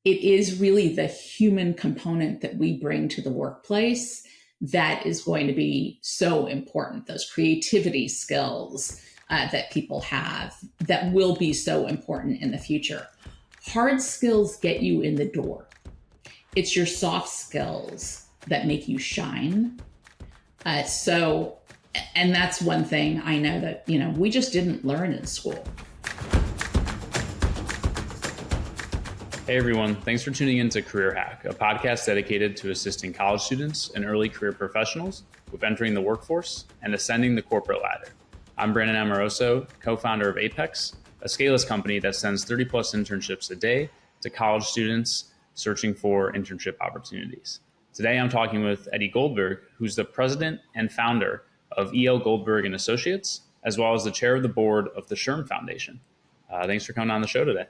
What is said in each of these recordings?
it is really the human component that we bring to the workplace that is going to be so important. Those creativity skills that people have that will be so important in the future. Hard skills get you in the door. It's your soft skills that make you shine. And that's one thing I know that, we just didn't learn in school. Hey everyone, thanks for tuning in to Career Hack, a podcast dedicated to assisting college students and early career professionals with entering the workforce and ascending the corporate ladder. I'm Brandon Amoroso, co-founder of Apex, a scaleless company that sends 30 plus internships a day to college students searching for internship opportunities. Today I'm talking with Edie Goldberg, who's the president and founder of Goldberg and Associates, as well as the chair of the board of the SHRM Foundation. Thanks for coming on the show today.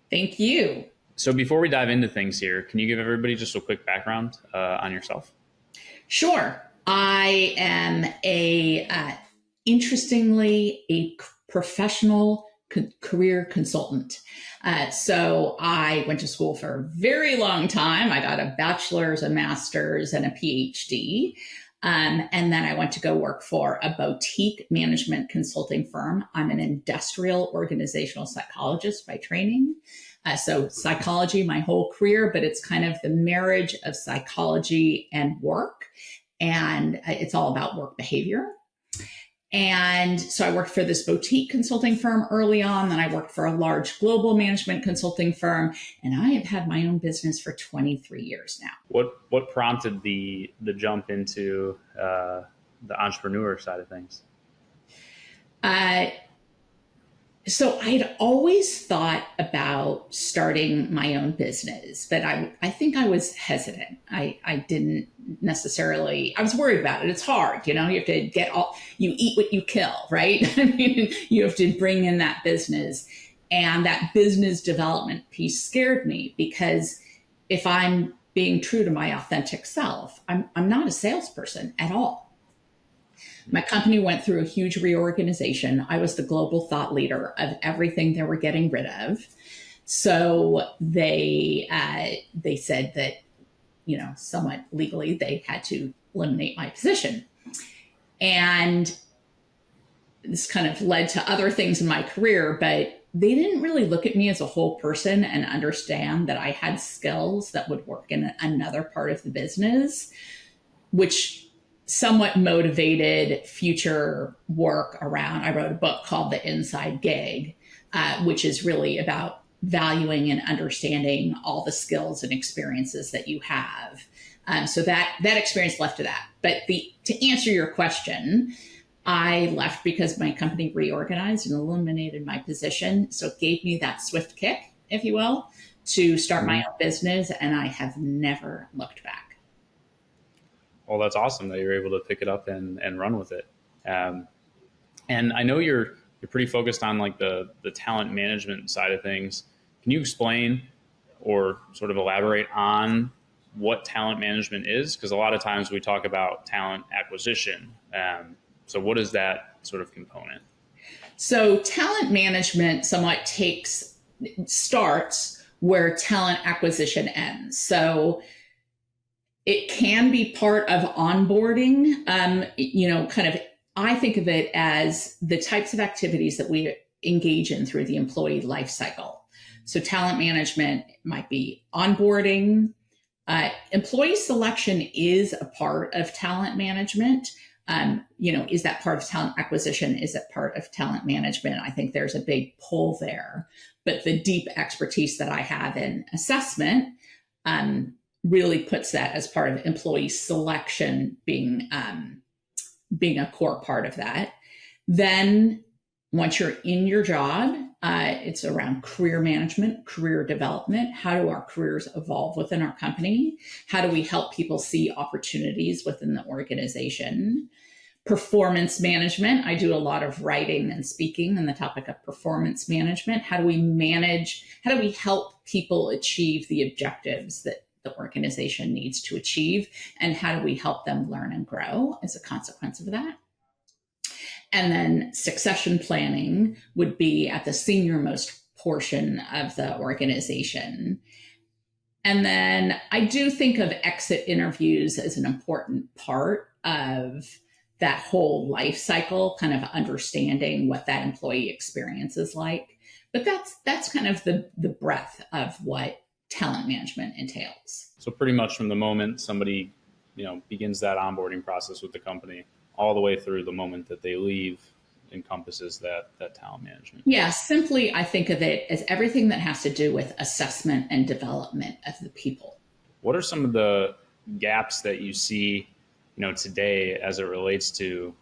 Thank you. So before we dive into things here, can you give everybody just a quick background on yourself? Sure. I am interestingly, a professional career consultant. So I went to school for a very long time. I got a bachelor's, a master's, and a PhD. And then I went to go work for a boutique management consulting firm. I'm an industrial organizational psychologist by training. So psychology, my whole career, but it's kind of the marriage of psychology and work. And it's all about work behavior. And so I worked for this boutique consulting firm early on. Then I worked for a large global management consulting firm. And I have had my own business for 23 years now. What prompted the jump into the entrepreneur side of things? So I'd always thought about starting my own business, but I think I was hesitant. I didn't necessarily, I was worried about it. It's hard, you have to you eat what you kill, right? I mean, you have to bring in that business, and that business development piece scared me because if I'm being true to my authentic self, I'm not a salesperson at all. My company went through a huge reorganization. I was the global thought leader of everything they were getting rid of. So they said that, somewhat legally, they had to eliminate my position. And this kind of led to other things in my career, but they didn't really look at me as a whole person and understand that I had skills that would work in another part of the business, which somewhat motivated future work around. I wrote a book called The Inside Gig, which is really about valuing and understanding all the skills and experiences that you have. So that experience led to that. But to answer your question, I left because my company reorganized and eliminated my position. So it gave me that swift kick, if you will, to start my own business. And I have never looked back. Well, that's awesome that you're able to pick it up and run with it. And I know you're pretty focused on like the talent management side of things. Can you explain or sort of elaborate on what talent management is? Because a lot of times we talk about talent acquisition. So what is that sort of component? So talent management somewhat starts where talent acquisition ends. So it can be part of onboarding, I think of it as the types of activities that we engage in through the employee life cycle. So talent management might be onboarding. Employee selection is a part of talent management. Is that part of talent acquisition? Is it part of talent management? I think there's a big pull there. But the deep expertise that I have in assessment, really puts that as part of employee selection being a core part of that. Then once you're in your job, it's around career management, career development. How do our careers evolve within our company? How do we help people see opportunities within the organization? Performance management. I do a lot of writing and speaking on the topic of performance management. How do we help people achieve the objectives that the organization needs to achieve, and how do we help them learn and grow as a consequence of that? And then succession planning would be at the senior most portion of the organization. And then I do think of exit interviews as an important part of that whole life cycle, kind of understanding what that employee experience is like. But that's kind of the breadth of what talent management entails. So pretty much from the moment somebody, begins that onboarding process with the company all the way through the moment that they leave encompasses that talent management. Yeah, simply I think of it as everything that has to do with assessment and development of the people. What are some of the gaps that you see, today as it relates to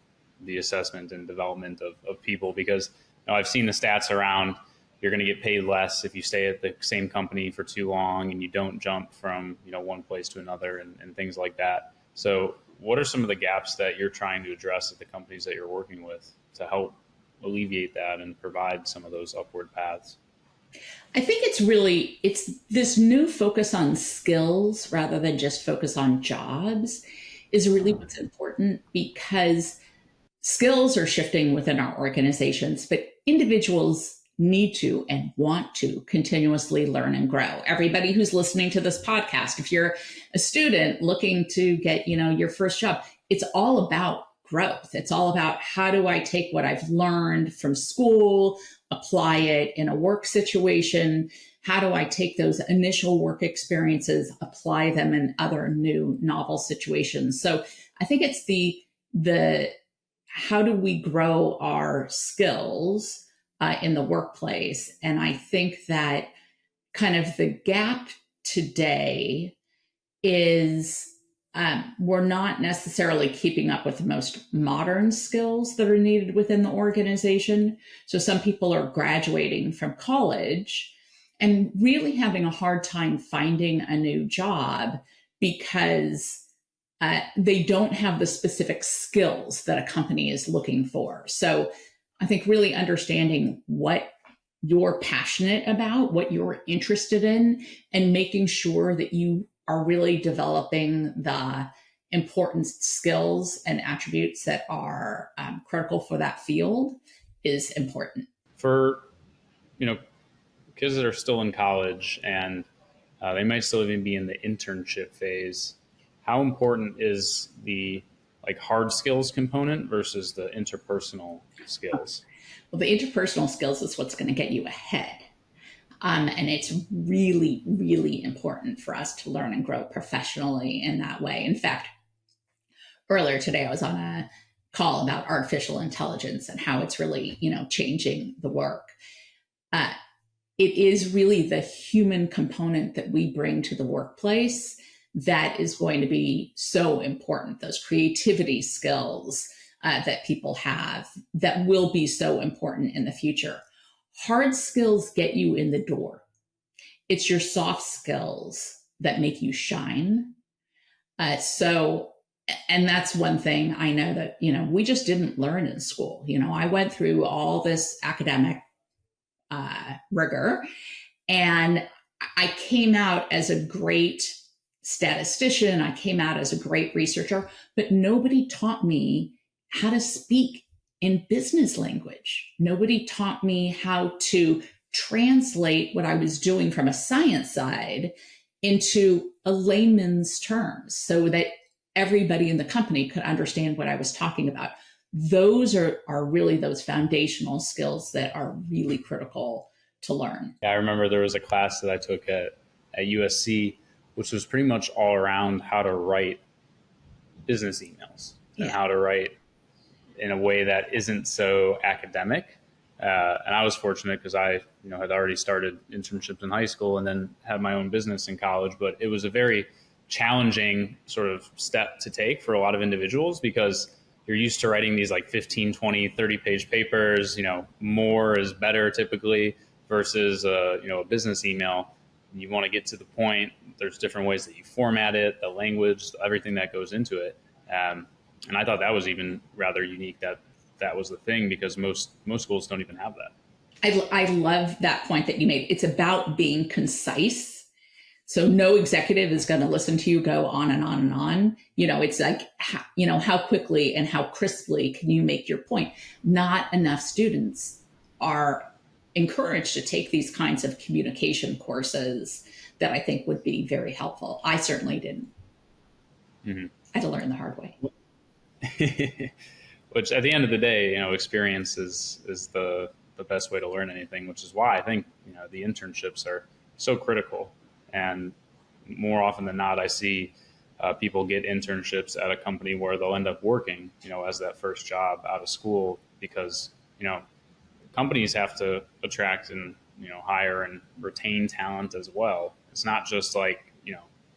the assessment and development of people? Because I've seen the stats around you're going to get paid less if you stay at the same company for too long and you don't jump from one place to another and things like that. So what are some of the gaps that you're trying to address at the companies that you're working with to help alleviate that and provide some of those upward paths? I think it's this new focus on skills rather than just focus on jobs is really what's important, because skills are shifting within our organizations, but individuals need to and want to continuously learn and grow. Everybody who's listening to this podcast, if you're a student looking to get, your first job, it's all about growth. It's all about how do I take what I've learned from school, apply it in a work situation? How do I take those initial work experiences, apply them in other new novel situations? So I think it's the how do we grow our skills in the workplace? And I think that kind of the gap today is we're not necessarily keeping up with the most modern skills that are needed within the organization. So some people are graduating from college and really having a hard time finding a new job because they don't have the specific skills that a company is looking for. So I think really understanding what you're passionate about, what you're interested in, and making sure that you are really developing the important skills and attributes that are critical for that field is important. For, kids that are still in college and they might still even be in the internship phase, how important is the hard skills component versus the interpersonal skills? Well, the interpersonal skills is what's going to get you ahead. And it's really, really important for us to learn and grow professionally in that way. In fact, earlier today, I was on a call about artificial intelligence and how it's really, changing the work. It is really the human component that we bring to the workplace that is going to be so important. Those creativity skills that people have that will be so important in the future. Hard skills get you in the door. It's your soft skills that make you shine. And that's one thing I know that, we just didn't learn in school. I went through all this academic rigor, and I came out as a great statistician. I came out as a great researcher, but nobody taught me how to speak in business language. Nobody taught me how to translate what I was doing from a science side into a layman's terms so that everybody in the company could understand what I was talking about. Those are really those foundational skills that are really critical to learn. Yeah, I remember there was a class that I took at USC, which was pretty much all around how to write business emails and how to write in a way that isn't so academic. And I was fortunate because I, had already started internships in high school and then had my own business in college. But it was a very challenging sort of step to take for a lot of individuals because you're used to writing these 15, 20, 30 page papers, more is better typically versus, a business email. You want to get to the point. There's different ways that you format it, the language, everything that goes into it. And I thought that was even rather unique that was the thing because most schools don't even have that. I love that point that you made. It's about being concise. So no executive is going to listen to you go on and on and on. It's how quickly and how crisply can you make your point? Not enough students are encouraged to take these kinds of communication courses that I think would be very helpful. I certainly didn't. Mm-hmm. I had to learn the hard way. Which at the end of the day, experience is the best way to learn anything, which is why I think, the internships are so critical. And more often than not, I see people get internships at a company where they'll end up working, as that first job out of school, because, companies have to attract and, hire and retain talent as well. It's not just like,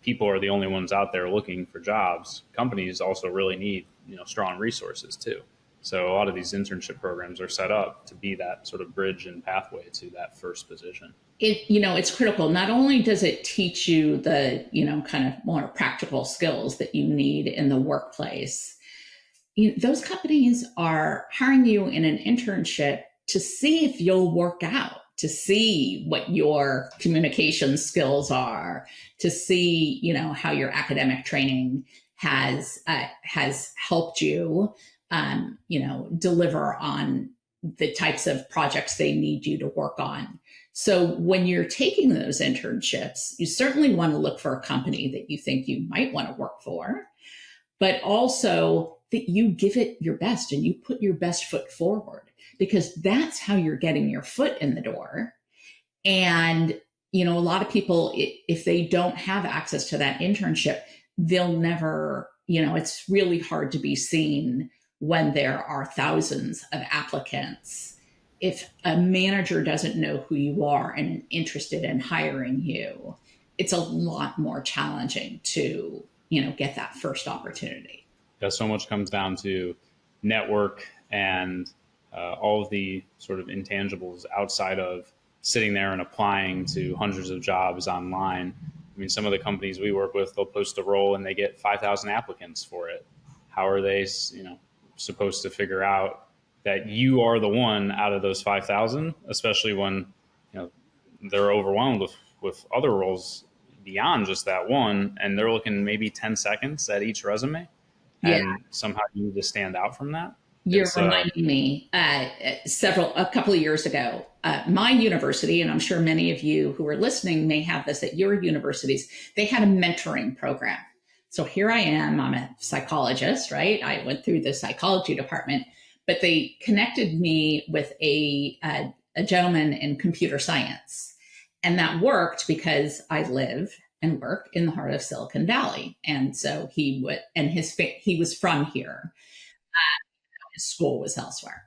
people are the only ones out there looking for jobs. Companies also really need, strong resources too. So a lot of these internship programs are set up to be that sort of bridge and pathway to that first position. It's critical. Not only does it teach you the, kind of more practical skills that you need in the workplace, those companies are hiring you in an internship to see if you'll work out, to see what your communication skills are, to see, how your academic training has helped you, deliver on the types of projects they need you to work on. So when you're taking those internships, you certainly want to look for a company that you think you might want to work for, but also that you give it your best and you put your best foot forward, because that's how you're getting your foot in the door. And, a lot of people, if they don't have access to that internship, they'll never, it's really hard to be seen when there are thousands of applicants. If a manager doesn't know who you are and interested in hiring you, it's a lot more challenging to, get that first opportunity. Yeah, so much comes down to network and all of the sort of intangibles outside of sitting there and applying to hundreds of jobs online. I mean, some of the companies we work with, they'll post a role and they get 5,000 applicants for it. How are they, supposed to figure out that you are the one out of those 5,000, especially when, they're overwhelmed with other roles beyond just that one, and they're looking maybe 10 seconds at each resume, and somehow you need to stand out from that. You're reminding me, a couple of years ago, my university, and I'm sure many of you who are listening may have this at your universities, they had a mentoring program. So here I am, I'm a psychologist, right? I went through the psychology department, but they connected me with a gentleman in computer science. And that worked because I live and work in the heart of Silicon Valley. And so he was from here. His school was elsewhere.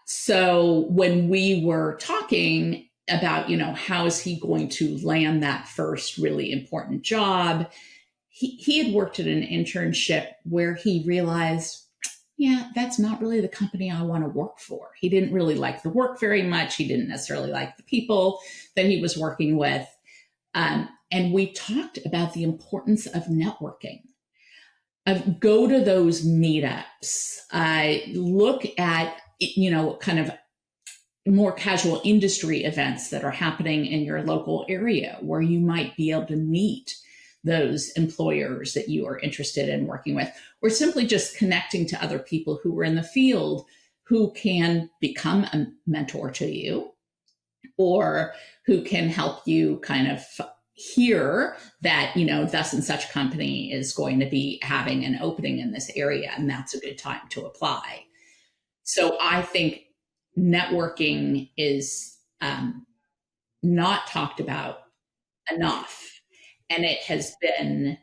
So when we were talking about, how is he going to land that first really important job, he had worked at an internship where he realized, that's not really the company I want to work for. He didn't really like the work very much. He didn't necessarily like the people that he was working with. And we talked about the importance of networking. Go to those meetups, look at, kind of more casual industry events that are happening in your local area where you might be able to meet those employers that you are interested in working with, or simply just connecting to other people who are in the field who can become a mentor to you, or who can help you kind of hear that, thus and such company is going to be having an opening in this area, and that's a good time to apply. So I think networking is not talked about enough. And it has been,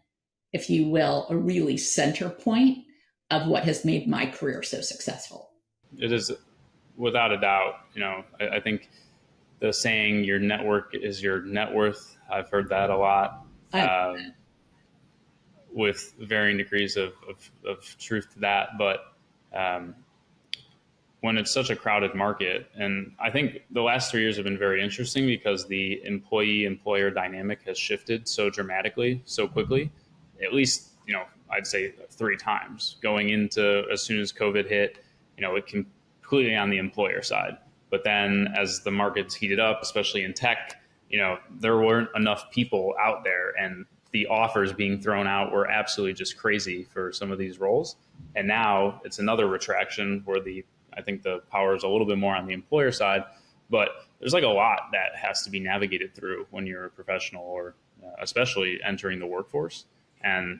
if you will, a really center point of what has made my career so successful. It is, without a doubt. I think the saying, your network is your net worth, I've heard that a lot, with varying degrees of truth to that. But when it's such a crowded market, and I think the last 3 years have been very interesting because the employee-employer dynamic has shifted so dramatically, so quickly, at least, I'd say 3 times going into, as soon as COVID hit, it completely on the employer side. But then as the markets heated up, especially in tech, there weren't enough people out there, and the offers being thrown out were absolutely just crazy for some of these roles. And now it's another retraction where I think the power is a little bit more on the employer side, but there's like a lot that has to be navigated through when you're a professional, or especially entering the workforce. And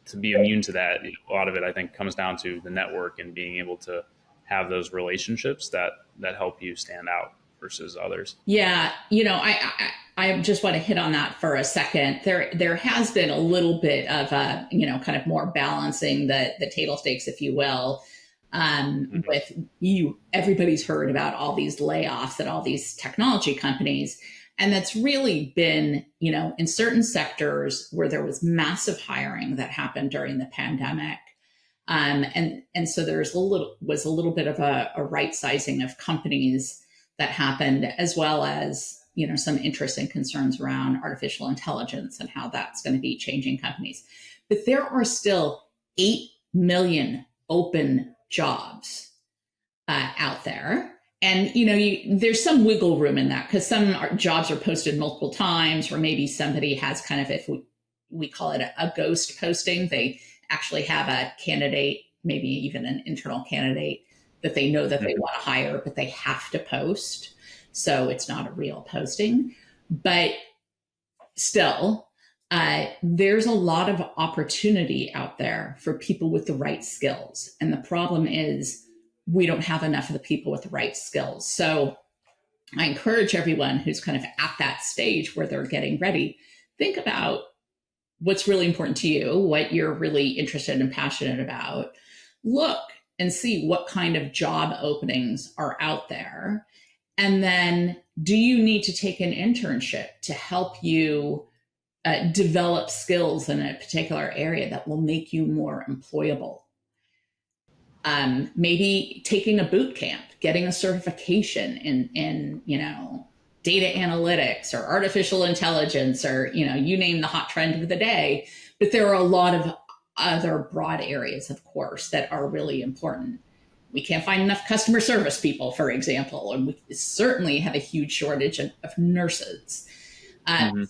to be immune to that, a lot of it I think comes down to the network and being able to have those relationships that help you stand out versus others. Yeah, I just want to hit on that for a second. There has been a little bit of a kind of more balancing the table stakes, if you will. With everybody's heard about all these layoffs at all these technology companies. And that's really been, in certain sectors where there was massive hiring that happened during the pandemic. And so was a little bit of a right sizing of companies that happened, as well as, some interest and concerns around artificial intelligence and how that's going to be changing companies. But there are still 8 million open jobs out there. And, there's some wiggle room in that, because some jobs are posted multiple times, or maybe somebody has kind of, if we call it a ghost posting, they actually have a candidate, maybe even an internal candidate that they know that they want to hire, but they have to post. So it's not a real posting. But still, there's a lot of opportunity out there for people with the right skills. And the problem is we don't have enough of the people with the right skills. So I encourage everyone who's kind of at that stage where they're getting ready, think about what's really important to you, what you're really interested and passionate about. Look and see what kind of job openings are out there. And then, do you need to take an internship to help you develop skills in a particular area that will make you more employable? Maybe taking a boot camp, getting a certification in data analytics or artificial intelligence, or you name the hot trend of the day. But there are a lot of other broad areas, of course, that are really important. We can't find enough customer service people, for example, and we certainly have a huge shortage of nurses.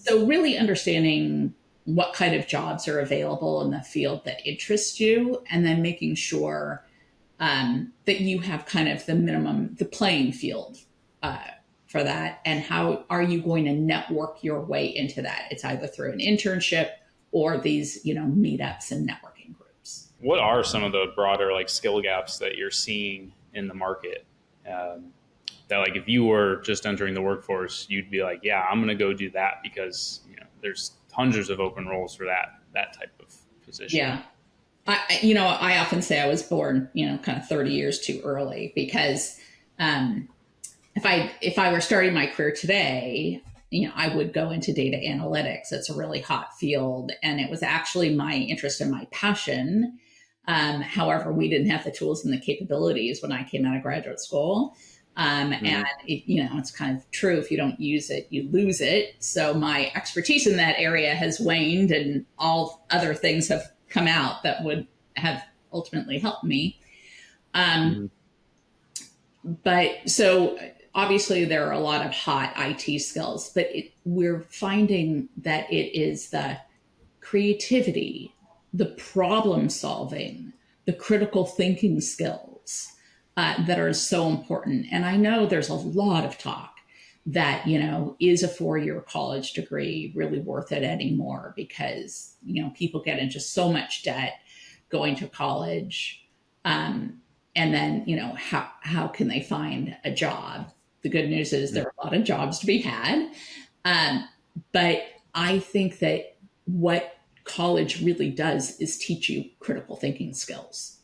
So really understanding what kind of jobs are available in the field that interests you, and then making sure that you have kind of the playing field for that. And how are you going to network your way into that? It's either through an internship or these, meetups and networking groups. What are some of the broader skill gaps that you're seeing in the market? That if you were just entering the workforce, you'd be like, yeah, I'm going to go do that, because there's hundreds of open roles for that type of position. Yeah. I often say I was born, kind of 30 years too early, because if I were starting my career today, I would go into data analytics. It's a really hot field, and it was actually my interest and my passion. However, we didn't have the tools and the capabilities when I came out of graduate school. And it's kind of true. If you don't use it, you lose it. So my expertise in that area has waned, and all other things have come out that would have ultimately helped me. But so obviously there are a lot of hot IT skills, but we're finding that it is the creativity, the problem solving, the critical thinking skills that are so important. And I know there's a lot of talk that, is a 4-year college degree really worth it anymore? Because, people get into so much debt going to college. And then, how can they find a job? The good news is there are a lot of jobs to be had. But I think that what college really does is teach you critical thinking skills.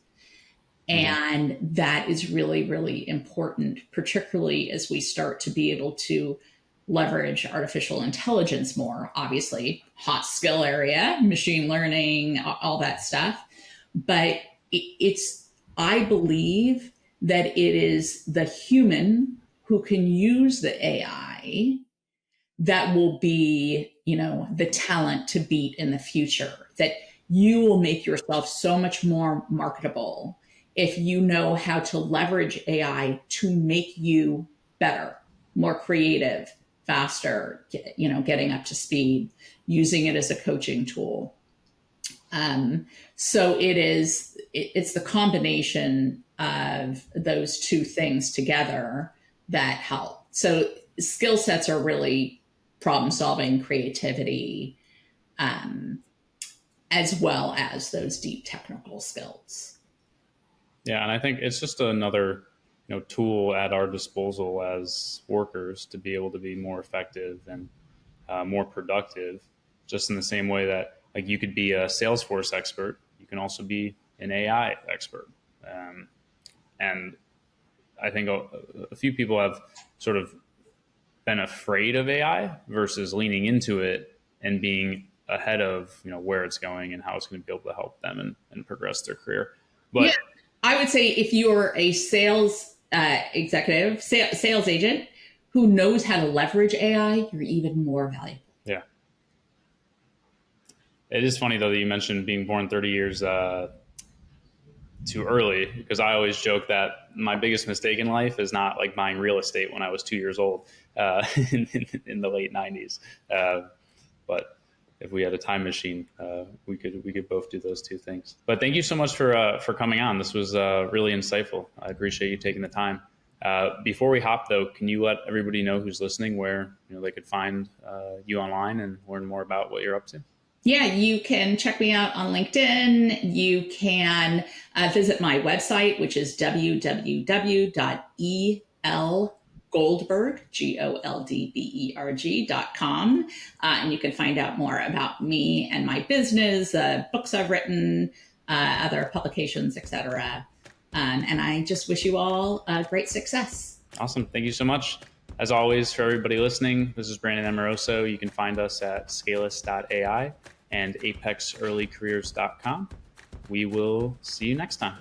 And that is really, really important, particularly as we start to be able to leverage artificial intelligence more. Obviously, hot skill area, machine learning, all that stuff. But I believe that it is the human who can use the AI that will be, the talent to beat in the future. That you will make yourself so much more marketable if you know how to leverage AI to make you better, more creative, faster, getting up to speed, using it as a coaching tool. So it's the combination of those two things together that help. So skill sets are really problem solving, creativity, as well as those deep technical skills. Yeah, and I think it's just another tool at our disposal as workers to be able to be more effective and more productive. Just in the same way that like you could be a Salesforce expert, you can also be an AI expert. And I think a few people have sort of been afraid of AI versus leaning into it and being ahead of where it's going and how it's going to be able to help them and progress their career. But yeah, I would say if you're a sales executive, sales agent who knows how to leverage AI, you're even more valuable. Yeah. It is funny, though, that you mentioned being born 30 years too early, because I always joke that my biggest mistake in life is not like buying real estate when I was 2 years old in the late 90s. But if we had a time machine, we could both do those two things. But thank you so much for coming on. This was really insightful. I appreciate you taking the time. Before we hop, though, can you let everybody know who's listening where they could find you online and learn more about what you're up to? Yeah, you can check me out on LinkedIn. You can visit my website, which is www.elgoldberg, Goldberg.com. And you can find out more about me and my business, books I've written, other publications, etc. And I just wish you all great success. Awesome. Thank you so much. As always, for everybody listening, this is Brandon Amoroso. You can find us at scalus.ai and apexearlycareers.com. We will see you next time.